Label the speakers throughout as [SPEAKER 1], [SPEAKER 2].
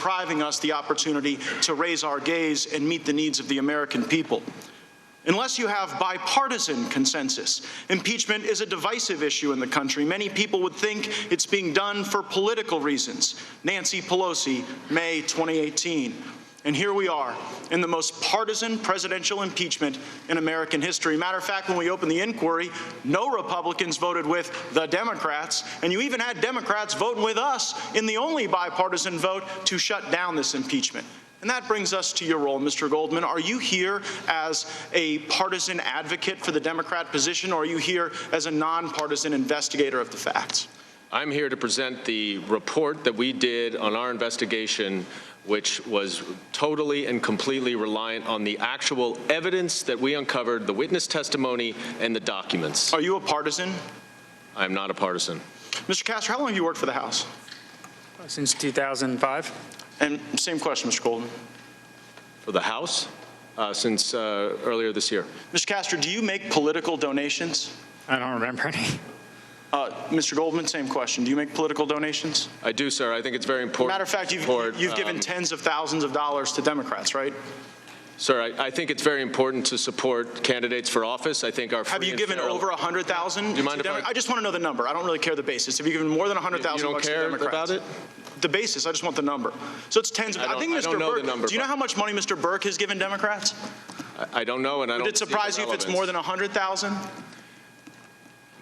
[SPEAKER 1] depriving us the opportunity to raise our gaze and meet the needs of the American people. Unless you have bipartisan consensus, impeachment is a divisive issue in the country. Many people would think it's being done for political reasons. Nancy Pelosi, May 2018. And here we are in the most partisan presidential impeachment in American history. Matter of fact, when we opened the inquiry, no Republicans voted with the Democrats, and you even had Democrats voting with us in the only bipartisan vote to shut down this impeachment. And that brings us to your role, Mr. Goldman. Are you here as a partisan advocate for the Democrat position, or are you here as a nonpartisan investigator of the facts?
[SPEAKER 2] I'm here to present the report that we did on our investigation, which was totally and completely reliant on the actual evidence that we uncovered, the witness testimony, and the documents.
[SPEAKER 1] Are you a partisan?
[SPEAKER 2] I'm not a partisan.
[SPEAKER 1] Mr. Castor, how long have you worked for the House?
[SPEAKER 3] Since 2005.
[SPEAKER 1] And same question, Mr. Goldman.
[SPEAKER 2] For the House? Since earlier this year.
[SPEAKER 1] Mr. Castor, do you make political donations?
[SPEAKER 3] I don't remember any.
[SPEAKER 1] Mr. Goldman, same question. Do you make political donations?
[SPEAKER 2] I do, sir. I think it's very important.
[SPEAKER 1] Matter of fact, you've given tens of thousands of dollars to Democrats, right?
[SPEAKER 2] Sir, I think it's very important to support candidates for office. I think our
[SPEAKER 1] Have you given over 100,000?
[SPEAKER 2] Do you mind if
[SPEAKER 1] I just want to know the number. I don't really care the basis. Have you given more than 100,000 bucks to Democrats?
[SPEAKER 2] You don't care about it?
[SPEAKER 1] The basis. I just want the number. So it's tens of. I think Mr. Burke. Do you know how much money Mr. Burke has given Democrats?
[SPEAKER 2] I don't know, and I don't.
[SPEAKER 1] Would it surprise you if it's more than 100,000?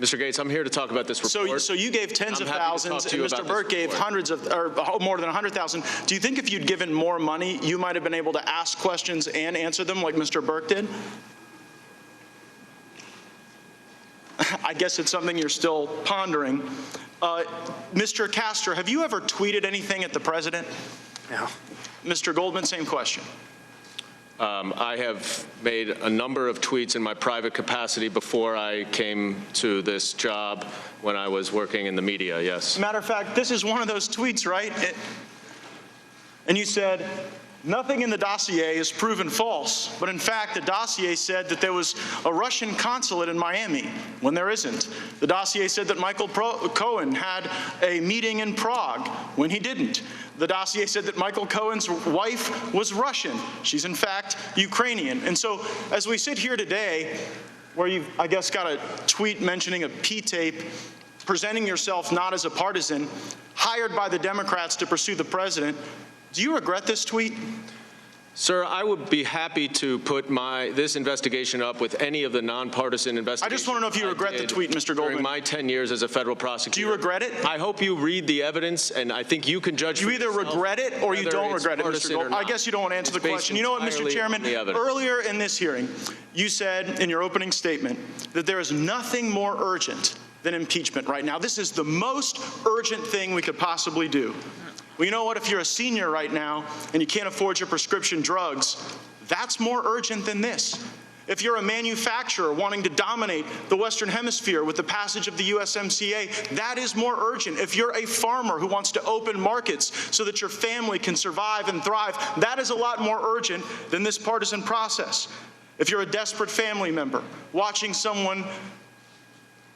[SPEAKER 2] Mr. Gaetz, I'm here to talk about this report.
[SPEAKER 1] So you gave tens of thousands, and Mr. Burke gave hundreds of, or more than 100,000. Do you think if you'd given more money, you might have been able to ask questions and answer them like Mr. Burke did? I guess it's something you're still pondering. Mr. Castor, have you ever tweeted anything at the president?
[SPEAKER 3] No.
[SPEAKER 1] Mr. Goldman, same question.
[SPEAKER 2] I have made a number of tweets in my private capacity before I came to this job when I was working in the media, yes.
[SPEAKER 1] Matter of fact, this is one of those tweets, right? And you said, nothing in the dossier is proven false, but in fact, the dossier said that there was a Russian consulate in Miami, when there isn't. The dossier said that Michael Cohen had a meeting in Prague, when he didn't. The dossier said that Michael Cohen's wife was Russian. She's, in fact, Ukrainian. And so, as we sit here today, where you've, I guess, got a tweet mentioning a P-tape, presenting yourself not as a partisan, hired by the Democrats to pursue the president, do you regret this tweet?
[SPEAKER 2] Sir, I would be happy to put this investigation up with any of the nonpartisan investigations.
[SPEAKER 1] I just want to know if you regret the tweet, Mr. Goldman.
[SPEAKER 2] During my 10 years as a federal prosecutor.
[SPEAKER 1] Do you regret it?
[SPEAKER 2] I hope you read the evidence, and I think you can judge.
[SPEAKER 1] You either regret it or you don't regret it, Mr. Goldman. I guess you don't want to answer the question. You know what, Mr. Chairman? Earlier in this hearing, you said in your opening statement that there is nothing more urgent than impeachment right now. This is the most urgent thing we could possibly do. Well, you know what? If you're a senior right now and you can't afford your prescription drugs, that's more urgent than this. If you're a manufacturer wanting to dominate the Western Hemisphere with the passage of the USMCA, that is more urgent. If you're a farmer who wants to open markets so that your family can survive and thrive, that is a lot more urgent than this partisan process. If you're a desperate family member watching someone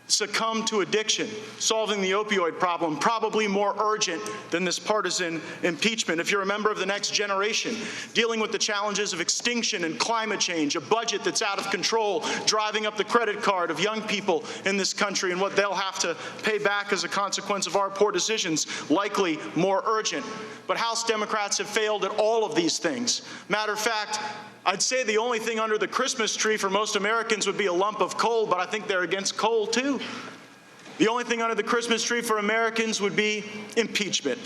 [SPEAKER 1] succumb to addiction, solving the opioid problem, probably more urgent than this partisan impeachment. If you're a member of the next generation, dealing with the challenges of extinction and climate change, a budget that's out of control, driving up the credit card of young people in this country and what they'll have to pay back as a consequence of our poor decisions, likely more urgent. But House Democrats have failed at all of these things. Matter of fact, I'd say the only thing under the Christmas tree for most Americans would be a lump of coal, but I think they're against coal too. The only thing under the Christmas tree for Americans would be impeachment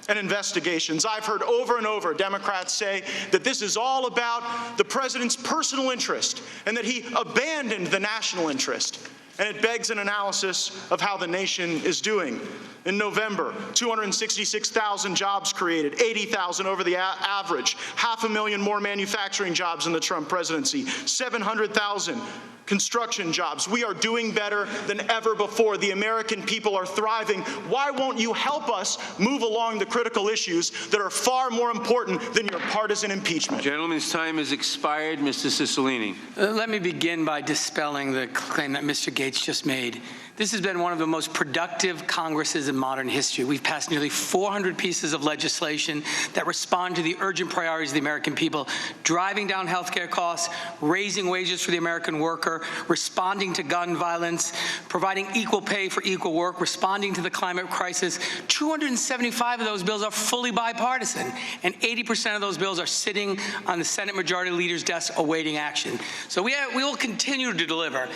[SPEAKER 1] and investigations. I've heard over and over Democrats say that this is all about the president's personal interest and that he abandoned the national interest. And it begs an analysis of how the nation is doing. In November, 266,000 jobs created, 80,000 over the average, 500,000 more manufacturing jobs in the Trump presidency, 700,000 construction jobs. We are doing better than ever before. The American people are thriving. Why won't you help us move along the critical issues that are far more important than your partisan impeachment?
[SPEAKER 4] Gentleman's time has expired. Mr. Cicilline.
[SPEAKER 5] Let me begin by dispelling the claim that Mr. Gaetz just made, This has been one of the most productive Congresses in modern history. We've passed nearly 400 pieces of legislation that respond to the urgent priorities of the American people, driving down healthcare costs, raising wages for the American worker, responding to gun violence, providing equal pay for equal work, responding to the climate crisis. 275 of those bills are fully bipartisan, and 80% of those bills are sitting on the Senate Majority Leader's desk awaiting action. So we will continue to deliver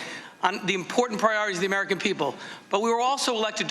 [SPEAKER 5] on the important priorities of the American people, but we were also elected